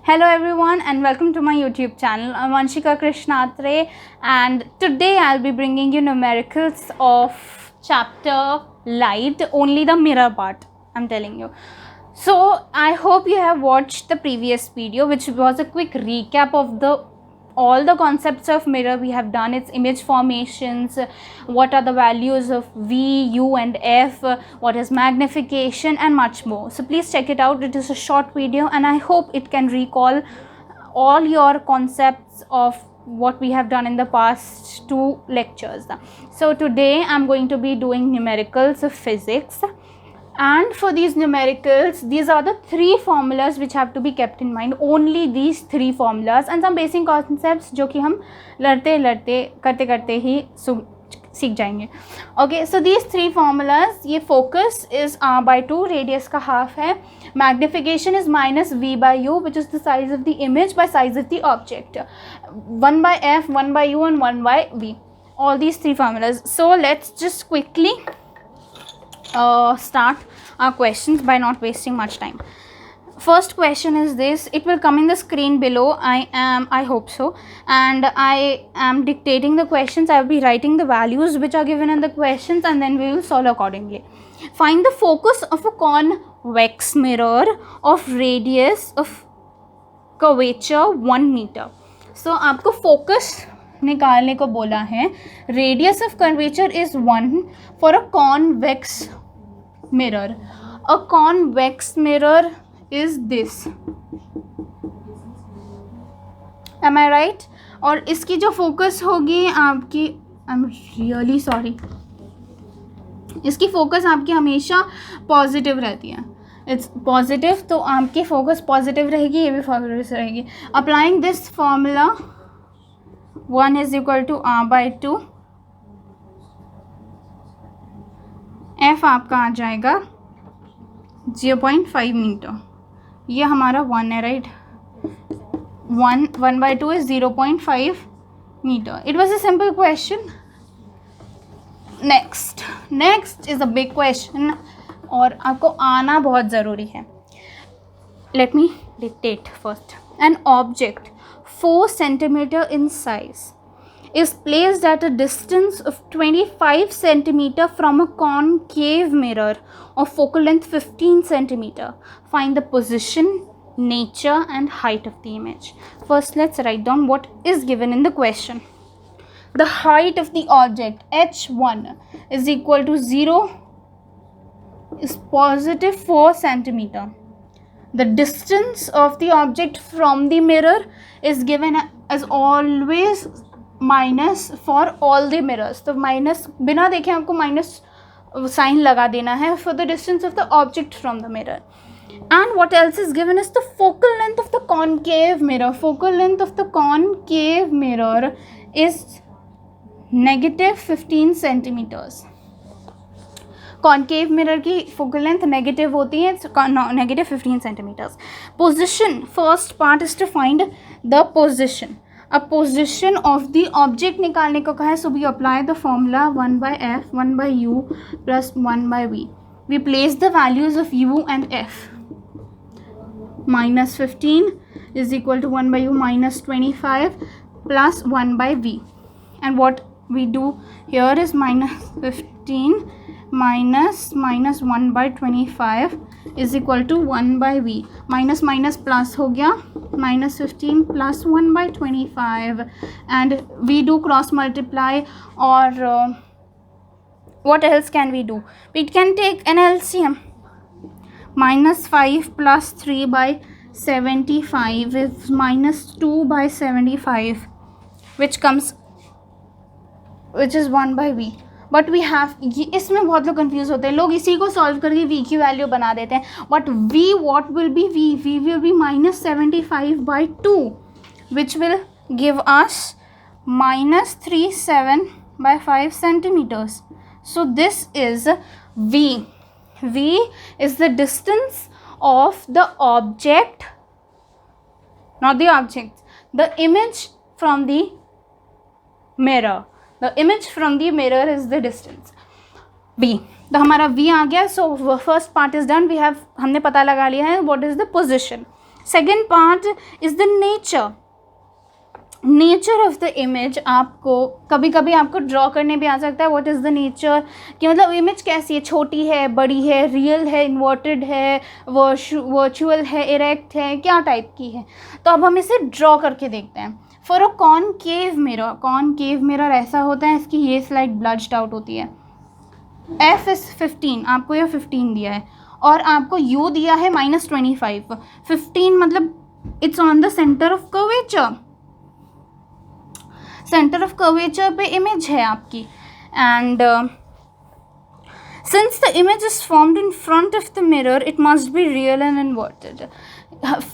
Hello everyone and welcome to my YouTube channel. I'm Vanshika Krishnatre and today I'll be bringing you numericals of chapter light, only the mirror part, I'm telling you. So I hope you have watched the previous video, which was a quick recap of all the concepts of mirror we have done, its image formations, what are the values of V, U and F, what is magnification and much more. So please check it out. It is a short video and I hope it can recall all your concepts of what we have done in the past two lectures. So today I'm going to be doing numericals of physics. And for these numericals, these are the three formulas which have to be kept in mind. Only these three formulas and some basic concepts जो कि हम लड़ते करते ही सीख जाएंगे. Okay, so these three formulas, ये focus is r/2, radius का half है, magnification is minus v by u, which is the size of the image by size of the object, 1 by f, 1 by u and 1 by v, all these three formulas. So let's just quickly start our questions by not wasting much time. First question is this. It will come in the screen below. I hope so, and I am dictating the questions. I will be writing the values which are given in the questions and then we will solve accordingly. Find the focus of a convex mirror of radius of curvature 1 meter. So आपको focus निकालने को बोला है. Radius of curvature is 1 for a convex mirror. A convex mirror is this. Am I right? और इसकी जो focus होगी आपकी, आई एम रियली सॉरी, इसकी फोकस आपकी हमेशा पॉजिटिव रहती है. इट्स पॉजिटिव, तो आपकी फोकस पॉजिटिव रहेगी, ये भी फोकस रहेगी. Applying this formula 1 is equal to r/2, f आपका आ जाएगा 0.5 मीटर. ये हमारा 1 है, right. 1/2 is 0.5 meter. It was a simple question. Next is a big question और आपको आना बहुत ज़रूरी है. Let me dictate first. An object 4 centimeter in size is placed at a distance of 25 centimeter from a concave mirror of focal length 15 centimeter. Find the position, nature and height of the image. First let's write down what is given in the question. The height of the object h1 is equal to 0 is positive 4 centimeter. The distance of the object from the mirror is given as always minus for all the mirrors. तो minus बिना देखे आपको minus sign लगा देना है for the distance of the object from the mirror. And what else is given is the focal length of the concave mirror. Focal length of the concave mirror is negative 15 centimeters. Concave mirror की focal length negative होती है, negative 15 centimeters. Position, first part is to find the position. अब position of the object निकालने को कहा है, so we apply the formula 1 by f, 1 by u plus 1 by v. We place the values of u and f. minus 15 is equal to 1 by u minus 25 plus 1 by v. And what we do here is minus 15 minus 1 by 25 is equal to 1 by v. Minus minus plus हो गया, minus 15 plus 1 by 25 and we do cross multiply. Or what else can we do? We can take an LCM. Minus 5 plus 3 by 75 is minus 2 by 75 which is 1 by v. But we have, इसमें बहुत लोग confuse होते हैं. लोग इसी को solve करके v की वैल्यू बना देते हैं. But v what will B? v will B minus 75 by 2 which will give us minus 37 by 5 centimeters. So this is v. v is the distance of the object, not the object, the image from the mirror. The image from the mirror is the distance b. तो हमारा v आ गया. So first part is done. We have, हमने पता लगा लिया है what is the position. Second part is the nature of the image. आपको कभी कभी आपको ड्रॉ करने भी आ सकता है व्हाट इज़ द नेचर, कि मतलब इमेज कैसी है, छोटी है, बड़ी है, रियल है, इन्वर्टेड है, वर्चुअल है, इरेक्ट है, क्या टाइप की है. तो अब हम इसे ड्रॉ करके देखते हैं. फॉर अ कॉनकेव मिरर ऐसा होता है, इसकी ये स्लाइड ब्लज्ड आउट होती है. F इज़ 15, आपको यह 15 दिया है और आपको U दिया है -25. 15 मतलब it's on the centre of curvature. Centre of curvature पे इमेज है आपकी. And since the image is formed in front of the mirror it must be real and inverted.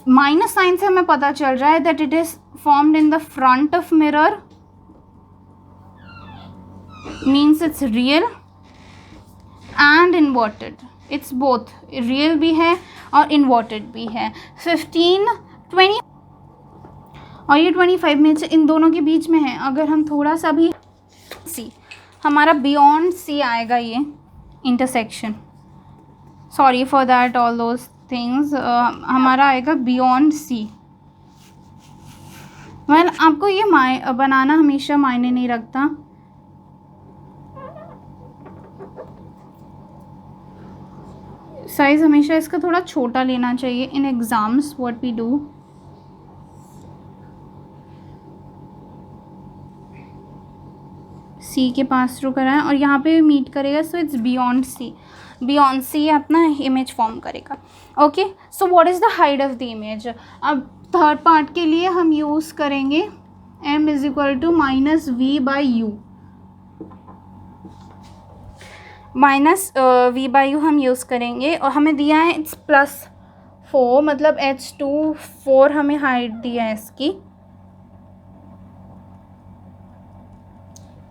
Minus sign से हमें पता चल रहा है that it is formed in the front of mirror, means it's real and inverted. It's both, real भी है और inverted भी है. 15, 20 और ये 25 में से इन दोनों के बीच में है. अगर हम थोड़ा सा भी सी, हमारा बियॉन्ड सी आएगा ये intersection. Sorry for that all those things. हमारा आएगा बियॉन्ड सी. वेल आपको ये बनाना हमेशा मायने नहीं रखता. साइज हमेशा इसका थोड़ा छोटा लेना चाहिए इन एग्जाम्स. व्हाट वी डू, सी के पास थ्रू कराएं और यहाँ पे मीट करेगा, सो इट्स बियॉन्ड सी अपना इमेज फॉर्म करेगा. Okay, so what is the height of the image. अब थर्ड पार्ट के लिए हम यूज़ करेंगे m is equal to -v/u. -v/u हम यूज़ करेंगे और हमें दिया है इट्स +4, मतलब h2 4 हमें हाइट दिया है इसकी.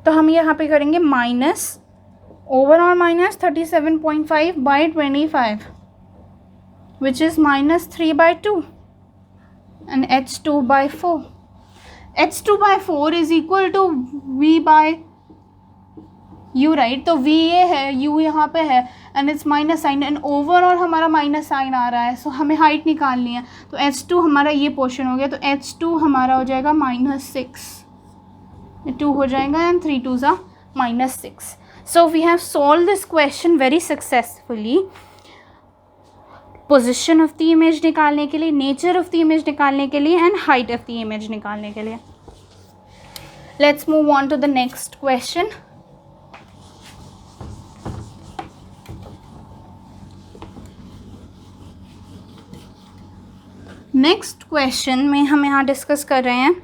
तो हम यहाँ पे करेंगे minus, overall minus 37.5/25 which is -3/2 and h2/4. h2/4 is equal to v/u, right. तो v ये है, u यहाँ पे है and it's minus sign and overall हमारा माइनस साइन आ रहा है. सो हमें हाइट निकालनी है. तो h2 हमारा ये पोर्शन हो गया. तो h2 हमारा हो जाएगा -6. 2 हो जाएगा and 3 2s are -6. So we have solved this question very successfully. Position of the image निकालने के लिए, नेचर ऑफ द इमेज निकालने के लिए and height of the image निकालने के लिए. Let's move on to the next question. Next question में हम यहाँ डिस्कस कर रहे हैं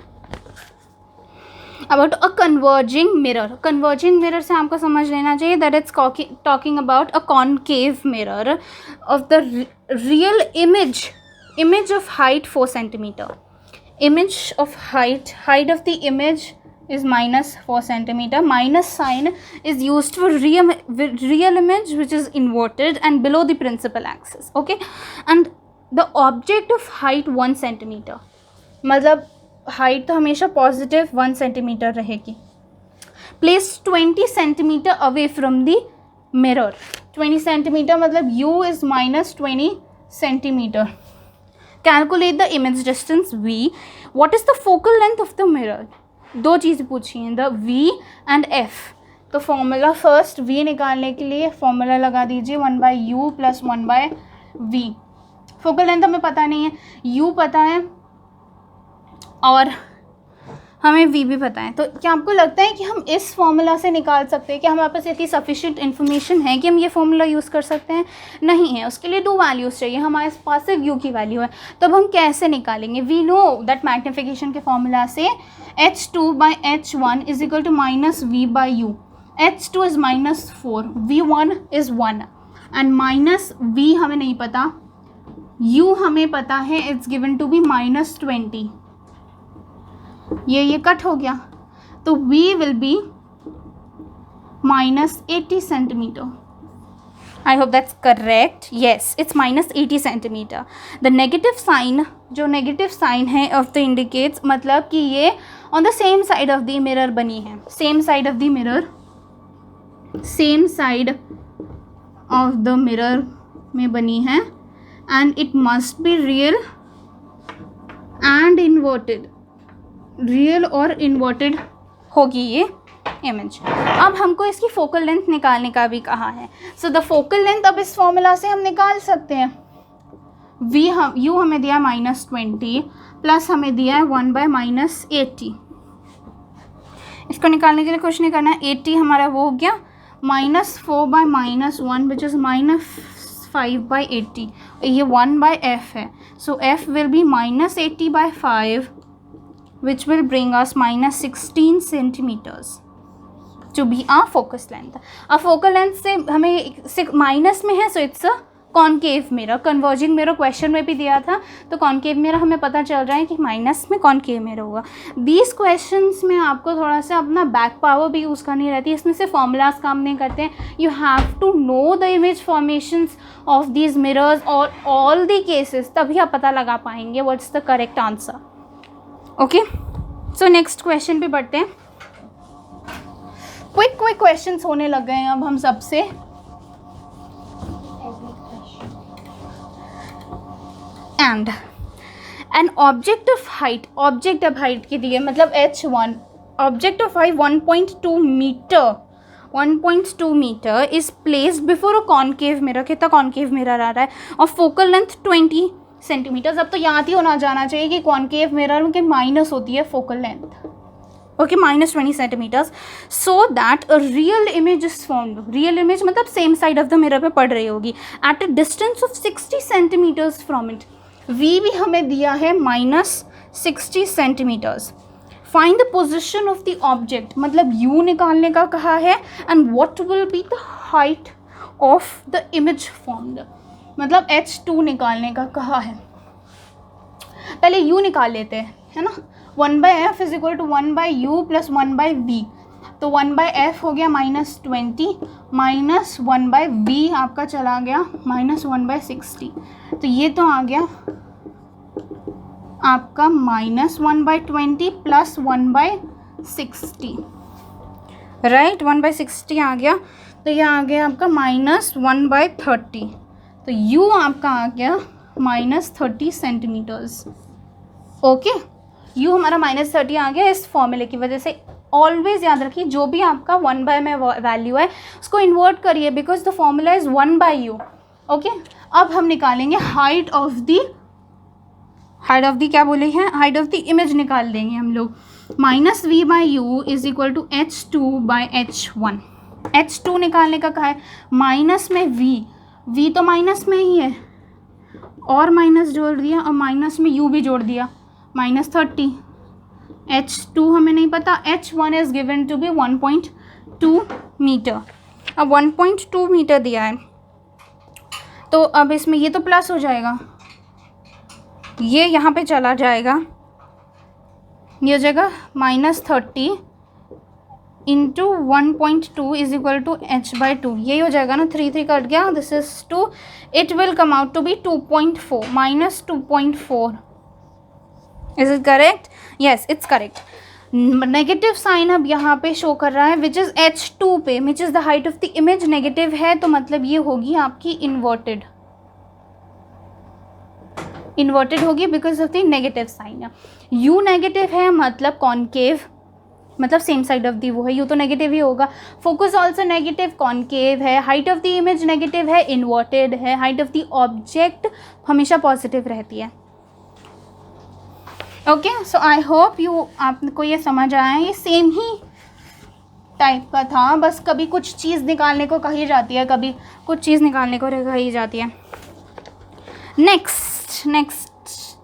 about a converging mirror. Converging mirror से आपको समझ लेना चाहिए that it's talking about a concave mirror of the real image of height 4 centimeter. Image of height of the image is -4 centimeter. Minus sign is used for real image which is inverted and below the principal axis. Okay, and the object of height 1 centimeter, मतलब height तो हमेशा positive 1 centimeter रहेगी. Place 20 centimeter away from the mirror. 20 centimeter मतलब u is -20 centimeter. Calculate the image distance v. What is the focal length of the mirror. दो चीज़ें पूछी हैं, the v and f. तो फॉर्मूला फर्स्ट v निकालने के लिए फॉर्मूला लगा दीजिए 1/u + 1/v. फोकल लेंथ हमें पता नहीं है, u पता है और हमें v भी पता है. तो क्या आपको लगता है कि हम इस फॉर्मूला से निकाल सकते हैं कि हमारे पास इतनी सफिशिएंट इन्फॉर्मेशन है कि हम ये फॉर्मूला यूज़ कर सकते हैं? नहीं है. उसके लिए 2 वैल्यूज़ चाहिए. हमारे पास सिर्फ u की वैल्यू है. तो अब हम कैसे निकालेंगे? वी नो दैट मैग्नीफिकेशन के फॉर्मूला से h2/h1 is equal to -v/u. h2 is -4, v1 is 1 and -v हमें नहीं पता, u हमें पता है. It's given to be -20. ये कट हो गया तो v will be -80 centimeter. I hope that's correct. Yes, it's -80 centimeter. The negative sign, जो negative sign है of the indicates, मतलब कि ये on the same side of the mirror बनी है. Same side of the mirror में बनी है and it must be real inverted, real और इन्वर्टेड होगी ये इमेज। अब हमको इसकी फोकल लेंथ निकालने का भी कहा है। सो द फोकल लेंथ अब इस फॉर्मूला से हम निकाल सकते हैं। यू हमें दिया -20 प्लस हमें दिया है 1/-80। इसको निकालने के लिए कुछ नहीं करना है। 80 हमारा वो हो गया -4/-1 विच इज़ -5/80। ये 1/f है। सो f will be -80/5 which will bring us -16 centimeters to be our focus length. अब focal length से हमें माइनस में है, so it's a concave mirror. Converging mirror question में भी दिया था, तो कॉन्केव मिरर हमें पता चल रहा है कि माइनस में कॉन्केव मिरर होगा। दीज क्वेश्चंस में आपको थोड़ा सा अपना बैक पावर भी यूज़ करनी रहती है, इसमें से फॉर्मूलाज काम नहीं करते हैं। You have to know the image formations of these mirrors और ऑल द केसेस, तभी आप पता लगा पाएंगे what's the correct answer. Okay, so next question पे बढ़ते हैं। क्विक क्वेश्चंस होने लग गए हैं अब हम सबसे। And an object of height, object of height के लिए मतलब h1, object of height 1.2 meter is placed before a concave mirror. कितना कॉन्केव मिरर आ रहा है, और फोकल लेंथ 20 सेंटीमीटर्स। अब तो याद ही होना जाना चाहिए कि कॉन्केव मिरर के माइनस होती है focal length, okay, -20 centimetres, so that a real image is formed. Real image मतलब same side of the mirror पे पड़ रही होगी at a distance of 60 centimetres from it. We भी हमें दिया है -60 centimetres. Find the position of the object, मतलब यू निकालने का कहा है, and what will be the height of the image formed, मतलब h2 निकालने का कहा है। पहले u निकाल लेते हैं, है ना। 1/f is equal to 1/u plus 1/v, तो 1/f हो गया -20 माइनस 1/v आपका चला गया -1/60, तो ये तो आ गया आपका -1/20 प्लस 1/60, राइट। 1/60 आ गया, तो ये आ गया आपका -1/30, तो u आपका आ गया -30 सेंटीमीटर्स। ओके, u हमारा -30 आ गया इस फॉर्मूले की वजह से। ऑलवेज याद रखिए जो भी आपका 1/, में वैल्यू है उसको इन्वर्ट करिए, because the formula is 1/u। Okay, अब हम निकालेंगे हाइट ऑफ द क्या बोले हैं, हाइट ऑफ द इमेज निकाल देंगे हम लोग। -v/u is equal to h2/h1। h2 निकालने का कहा है, माइनस में v तो माइनस में ही है, और माइनस जोड़ दिया, और माइनस में u भी जोड़ दिया, -30। h2 हमें नहीं पता, h1 is given to be 1.2 meter. अब 1.2 मीटर दिया है, तो अब इसमें ये तो प्लस हो जाएगा, ये यहाँ पे चला जाएगा, ये हो जाएगा -30 into 1.2 is equal to h/2। यही हो जाएगा ना, 3 कट गया, this is 2, it will come out to be 2.4 -2.4। Is it correct? Yes, it's correct. Negative sign अब यहाँ पे शो कर रहा है विच इज़ h2 पे, which is the height of the image negative है, तो मतलब ये होगी आपकी इन्वर्टेड होगी because of the negative sign. u negative है मतलब कॉन्केव, मतलब सेम साइड ऑफ दी वो है, यू तो नेगेटिव ही होगा। फोकस ऑल्सो नेगेटिव, कॉन्केव है, height of the image negative है, इन्वर्टेड है, हाइट ऑफ द ऑब्जेक्ट हमेशा पॉजिटिव रहती है। ओके, सो आई होप आपको ये समझ आया। ये सेम ही टाइप का था, बस कभी कुछ चीज़ निकालने को कही जाती है, कभी कुछ चीज़ निकालने को कही जाती है। नेक्स्ट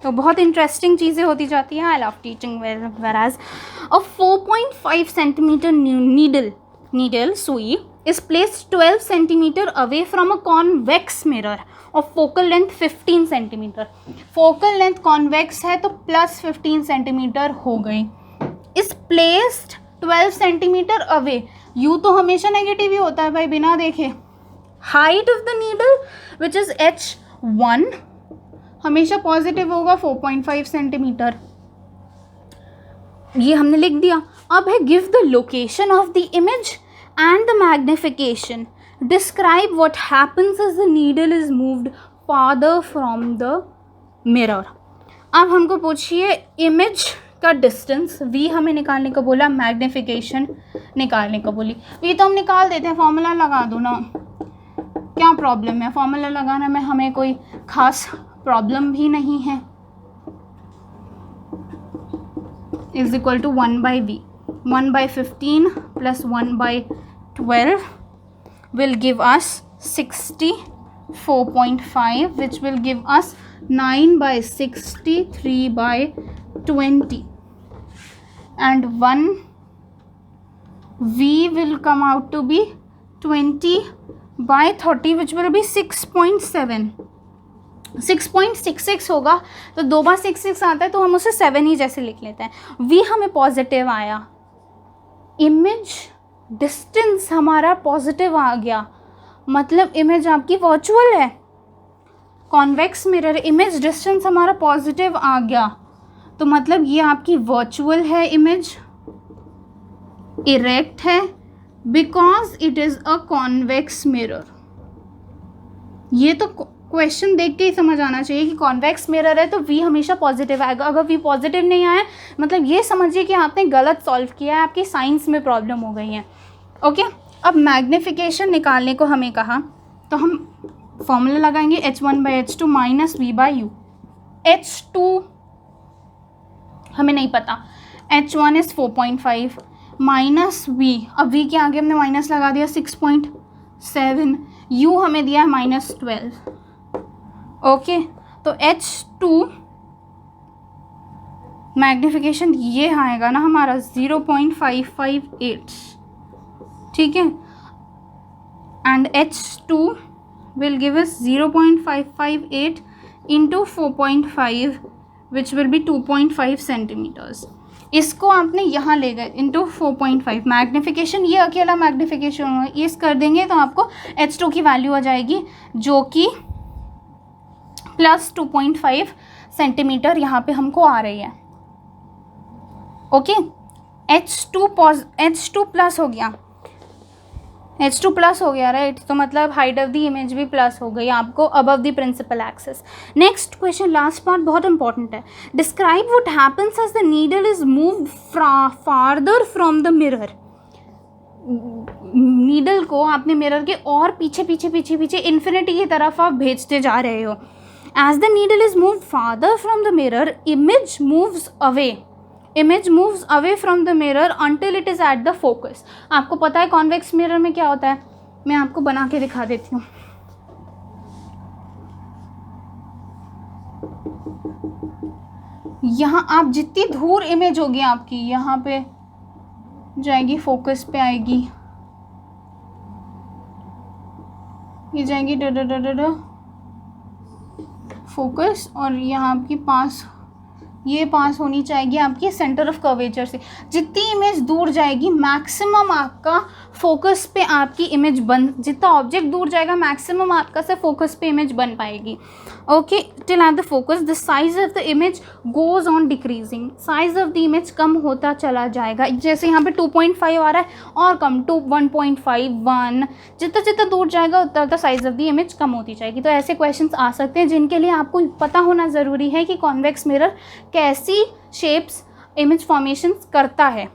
तो बहुत इंटरेस्टिंग चीज़ें होती जाती हैं। I love teaching whereas a 4.5 centimeter needle सुई is placed 12 centimeter away from a convex mirror of focal length 15 centimeter। focal length convex है तो प्लस 15 centimeter हो गई। is placed 12 centimeter away, u तो हमेशा नेगेटिव ही होता है भाई, बिना देखे। height of the needle which is h1 हमेशा पॉजिटिव होगा, 4.5 सेंटीमीटर, ये हमने लिख दिया। अब है give the location of the image and the magnification, describe what happens as the needle is moved farther from the mirror. अब हमको पूछिए इमेज का डिस्टेंस, v हमें निकालने को बोला, मैग्निफिकेशन निकालने को बोली। ये तो हम निकाल देते हैं, फॉर्मूला लगा दो ना, क्या प्रॉब्लम है, फॉर्मूला लगाने में हमें कोई खास प्रॉब्लम भी नहीं है। Is equal to 1/v, 1/15 plus 1/12 will give us 64.5, which will give us 9/63/20, and 1v will come out to be 20/30, which will be 6.66 होगा। तो 2 बार 6 आता है तो हम उसे 7 ही जैसे लिख लेते हैं। v हमें पॉजिटिव आया, इमेज डिस्टेंस हमारा पॉजिटिव आ गया, मतलब इमेज आपकी वर्चुअल है, कॉन्वेक्स मिरर, इमेज डिस्टेंस हमारा पॉजिटिव आ गया, तो मतलब ये आपकी वर्चुअल है, इमेज इरेक्ट है, because it is a convex mirror. ये तो क्वेश्चन देख के ही समझ आना चाहिए कि कॉन्वेक्स मिरर है तो v हमेशा पॉजिटिव आएगा। अगर v पॉजिटिव नहीं आया मतलब ये समझिए कि आपने गलत सॉल्व किया है, आपकी साइंस में प्रॉब्लम हो गई है। ओके, अब मैग्निफिकेशन निकालने को हमें कहा, तो हम फॉर्मूला लगाएंगे h1/h2 माइनस v/u। h2 हमें नहीं पता, h1 इज़ 4.5 माइनस v, अब v के आगे हमने माइनस लगा दिया 6.7, u हमें दिया है -12। ओके, तो h2 मैग्निफिकेशन ये आएगा ना हमारा 0.558, ठीक है, and h2 will give us 0.558 into 4.5 which will be 2.5 centimeters. इसको आपने यहाँ ले गए इंटू 4.5, मैग्निफिकेशन ये अकेला मैग्निफिकेशन होगा, ये कर देंगे तो आपको h2 की वैल्यू आ जाएगी जो कि प्लस 2.5 सेंटीमीटर यहाँ पे हमको आ रही है। ओके, h2 प्लस हो गया, h2 प्लस हो गया, राइट, तो मतलब हाइट ऑफ द इमेज भी प्लस हो गई आपको above the principal axis. Next question, last part बहुत इंपॉर्टेंट है। Describe what happens as the needle is move farther from the mirror. Needle को आपने मिरर के और पीछे पीछे पीछे पीछे इन्फिनिटी की तरफ आप भेजते जा रहे हो। As the needle is move farther from the mirror, image moves away from the mirror until it is at the focus. आपको पता है कॉन्वेक्स मिरर में क्या होता है, मैं आपको बना के दिखा देती हूँ। यहाँ आप जितनी दूर इमेज होगी आपकी, यहाँ पे जाएगी, फोकस पे आएगी, ये जाएगी फोकस, और यहाँ आपकी ये पास होनी चाहिए आपकी सेंटर ऑफ कर्वेचर से। जितनी इमेज दूर जाएगी मैक्सिमम आपका फोकस पे आपकी इमेज बन, जितना ऑब्जेक्ट दूर जाएगा मैक्सिमम आपका से फोकस पे इमेज बन पाएगी। Okay, till at the focus the size of the image goes on decreasing, size of the image कम होता चला जाएगा। जैसे यहाँ पे 2.5 आ रहा है और कम, 1.5, 1, जितना जितना दूर जाएगा उतना उतना साइज ऑफ द इमेज कम होती जाएगी। तो ऐसे क्वेश्चंस आ सकते हैं जिनके लिए आपको पता होना ज़रूरी है कि कॉन्वेक्स मिरर कैसी शेप्स इमेज फॉर्मेशंस करता है।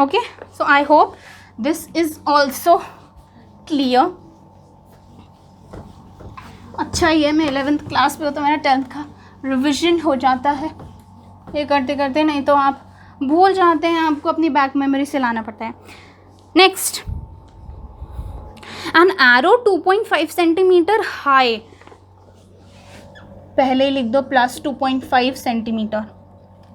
Okay, so I hope this is also clear. अच्छा, ये मैं 11th क्लास में हो तो मेरा 10th का रिविजन हो जाता है ये करते करते, नहीं तो आप भूल जाते हैं, आपको अपनी बैक मेमोरी से लाना पड़ता है। Next, an arrow 2.5 centimetre high, पहले ही लिख दो plus 2.5 centimetre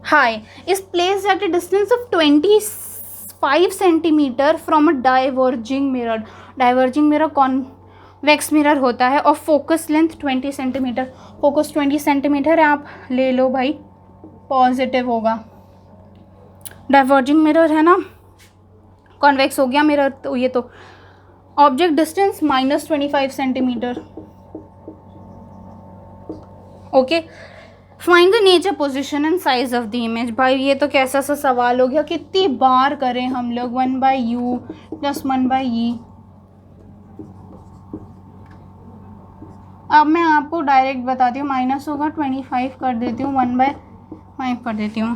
high, is placed at a distance of 25 centimetre from a diverging mirror. Diverging mirror convex mirror होता है और focus length 20 centimetre, focus 20 centimetre है, आप ले लो भाई, पॉजिटिव होगा। डाइवर्जिंग मिरर है ना, कॉन्वेक्स हो गया मिरर, तो ये तो object distance -25 centimetre. Okay, find the nature, position and size of the image. भाई ये तो कैसा सा सवाल हो गया, कितनी बार करें हम लोग, 1/u + 1/e। अब मैं आपको डायरेक्ट बताती हूँ, माइनस होगा 25 कर देती हूँ, 1/, मैं पढ़ देती हूँ.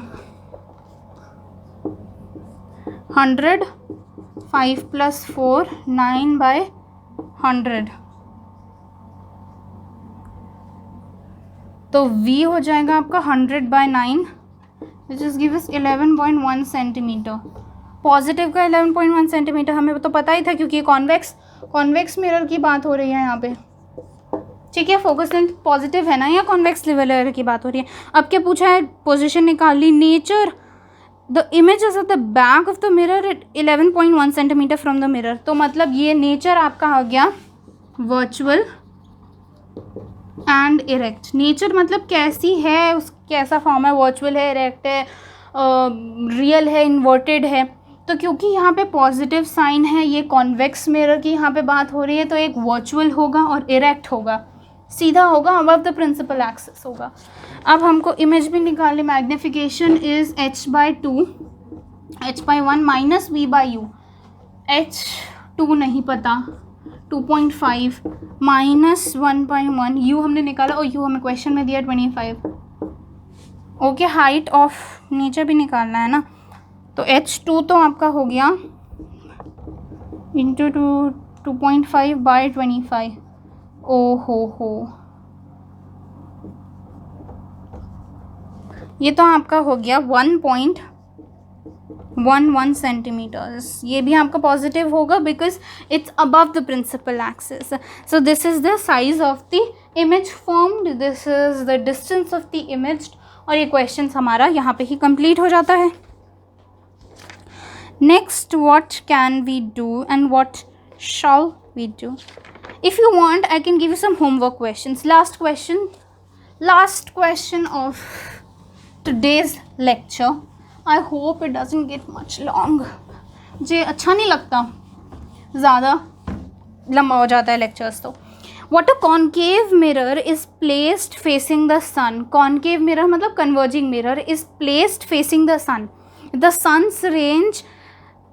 100, 5 + 4, 9/100. तो v हो जाएगा आपका 100/9, which is give us 11.1 centimetre. Positive का 11.1 सेंटीमीटर हमें तो पता ही था, क्योंकि कॉन्वेक्स मिरर की बात हो रही है यहाँ पे. ठीक है, फोकस लेंथ पॉजिटिव है ना, या कॉन्वेक्स मिरर की बात हो रही है. अब क्या पूछा है, पोजीशन निकाल ली. Nature the image is at the back of the mirror at 11.1 centimetre from the mirror. तो मतलब ये नेचर आपका आ गया वर्चुअल एंड इरेक्ट. नेचर मतलब कैसी है, उस कैसा फॉर्म है, वर्चुअल है, इरेक्ट है, रियल है, इन्वर्टेड है. तो क्योंकि यहाँ पे पॉजिटिव साइन है, ये कॉन्वेक्स मिरर की यहाँ पे बात हो रही है, तो एक वर्चुअल होगा और इरेक्ट होगा, सीधा होगा, अबव द प्रिंसिपल एक्सिस होगा. अब हमको इमेज भी निकालनी. Magnification is h/2, h/1 minus v/u. h2 नहीं पता, 2.5 माइनस 1.1. u हमने निकाला और u हमें क्वेश्चन में दिया 25. ओके, हाइट ऑफ नेचर भी निकालना है ना. तो h2 तो आपका हो गया इंटू 2.5/25. ओ हो, ये तो आपका हो गया 1.11 सेंटीमीटर्स. ये भी आपका पॉजिटिव होगा because it's above the principal axis. So this is the size of the image formed, this is the distance of the image. और ये क्वेश्चन हमारा यहाँ पे ही कंप्लीट हो जाता है. Next, what can we do and what shall we do. If you want, I can give you some homework questions. Last question of today's lecture. I hope it doesn't get much long. मुझे अच्छा नहीं लगता ज़्यादा लंबा हो जाता है lectures तो. What a concave mirror is placed facing the sun. Concave mirror मतलब converging mirror is placed facing the sun. The sun's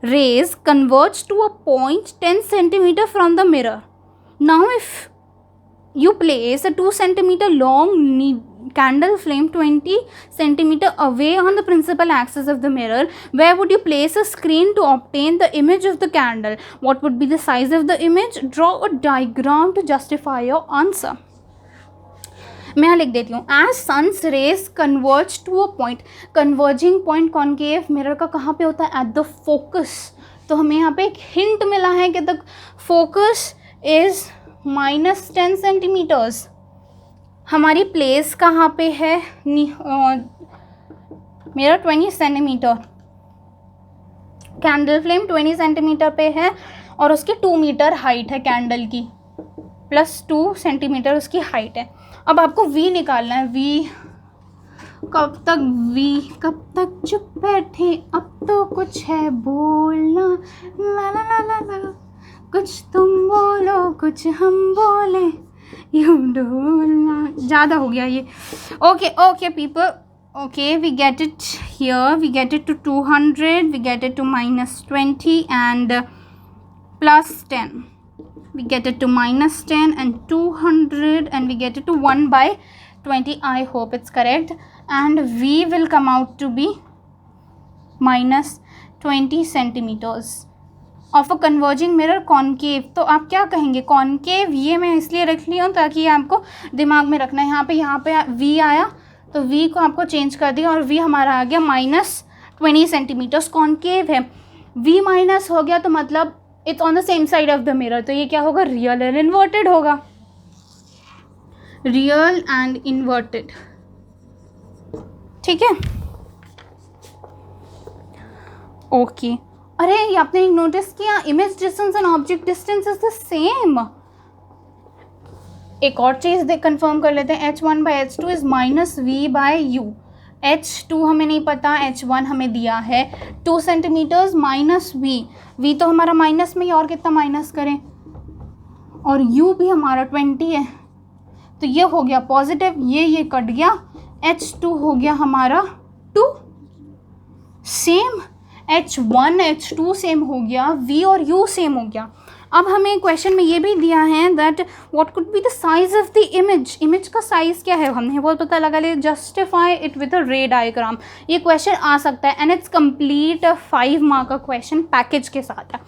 rays converge to a point 10 centimeter from the mirror. Now if you place a 2 centimeter long candle flame 20 centimeter away on the principal axis of the mirror, where would you place a screen to obtain the image of the candle? What would be the size of the image? Draw a diagram to justify your answer. मैं यहाँ लिख देती हूँ. As sun's rays converge to a point, converging point concave mirror का कहाँ पे होता है? At the focus. तो हमें यहाँ पे एक हिंट मिला है कि the focus is -10 सेंटीमीटर्स. हमारी प्लेस कहाँ पे है? मेरा 20 सेंटीमीटर, कैंडल फ्लेम 20 सेंटीमीटर पे है और उसकी 2 मीटर हाइट है कैंडल की, प्लस 2 सेंटीमीटर उसकी हाइट है. अब आपको v निकालना है. v कब तक चुप बैठे, अब तो कुछ है बोलना, ला ला ला ला ला, कुछ तुम बोलो कुछ हम बोले, यू डोलना. ज़्यादा हो गया ये. Okay people, okay, we get it here. We get it to 200, we get it to -20 and +10. We get it to -10 and 200 and we get it to 1/20. I hope it's correct. And v will come out to be -20 centimeters of a converging mirror concave. तो आप क्या कहेंगे? Concave, ये मैं इसलिए रख ली हूँ ताकि आपको दिमाग में रखना है. यहाँ पे v आया तो v को आपको चेंज कर दिया और v हमारा आ गया -20 सेंटीमीटर्स. कॉन्केव है, v माइनस हो गया तो मतलब it's on the same side of the mirror. तो ये क्या होगा? रियल एंड इन्वर्टेड होगा. Real and inverted. ठीक है, ओके. अरे ये आपने एक नोटिस किया, image distance and object distance is the same. एक और चीज़ कंफर्म कर लेते हैं. h1/h2 is -v/u. h2 हमें नहीं पता, h1 हमें दिया है 2 सेंटीमीटर्स -v. v तो हमारा माइनस में ही, और कितना माइनस करें, और u भी हमारा 20 है तो ये हो गया पॉजिटिव. ये कट गया. h2 हो गया हमारा 2 सेम, h1 h2 सेम हो गया, v और u सेम हो गया. अब हमें क्वेश्चन में ये भी दिया है that what could be the size of the image, image का साइज़ क्या है, हमने वो पता लगा लिया, जस्टिफाई इट विद अ रे डायग्राम। ये क्वेश्चन आ सकता है एंड इट्स कंप्लीट 5 मार्क का क्वेश्चन पैकेज के साथ है।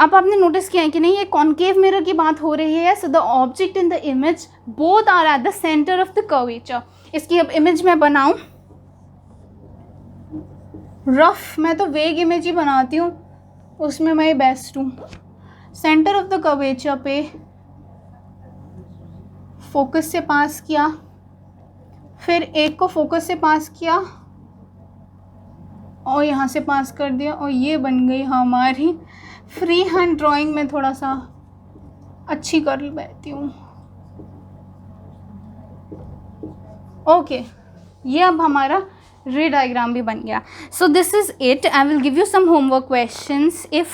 अब आपने नोटिस किया है कि नहीं, ये कॉन्केव मिरर की बात हो रही है। So the object in the image both are at the centre of the curvature. इसकी अब इमेज मैं बनाऊं, रफ मैं तो वेग इमेज ही बनाती हूँ, उसमें मैं बेस्ट हूँ। सेंटर ऑफ द कर्वेचर पे फोकस से पास किया, फिर एक को फोकस से पास किया और यहाँ से पास कर दिया, और ये बन गई हमारी फ्री हैंड ड्राइंग में थोड़ा सा अच्छी कर लेती हूँ। ओके, ये अब हमारा रे डायग्राम भी बन गया। So this is it. I will give you some homework questions if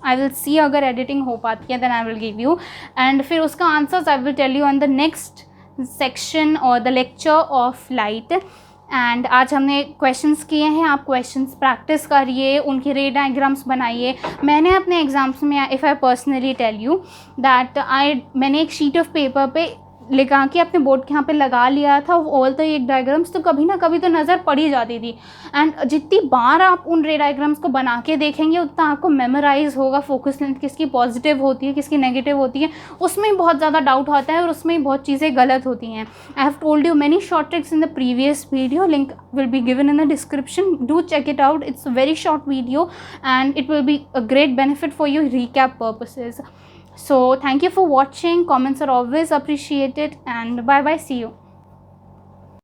I will see अगर एडिटिंग हो पाती है then I will give you, and फिर उसका answers I will tell you on the next section और the lecture of light. And आज हमने questions किए हैं, आप क्वेश्चंस प्रैक्टिस करिए, उनकी रे डायग्राम्स बनाइए। मैंने अपने एग्जाम्स में, if I personally tell you that मैंने एक शीट ऑफ पेपर पे लिखा के अपने बोर्ड के यहाँ पे लगा लिया था ऑल द एक डायग्राम्स, तो कभी ना कभी तो नज़र पड़ ही जाती थी। एंड जितनी बार आप उन रे डायग्राम्स को बना के देखेंगे उतना आपको मेमोराइज होगा फोकस लेंथ किसकी पॉजिटिव होती है किसकी नेगेटिव होती है। उसमें ही बहुत ज़्यादा डाउट होता है और उसमें ही बहुत चीज़ें गलत होती हैं। I have told you many short tricks in the previous video, link will be given in the description, do check it out. It's a very short video and it will be a great benefit for your recap purposes. So thank you for watching. Comments are always appreciated, and bye bye, see you.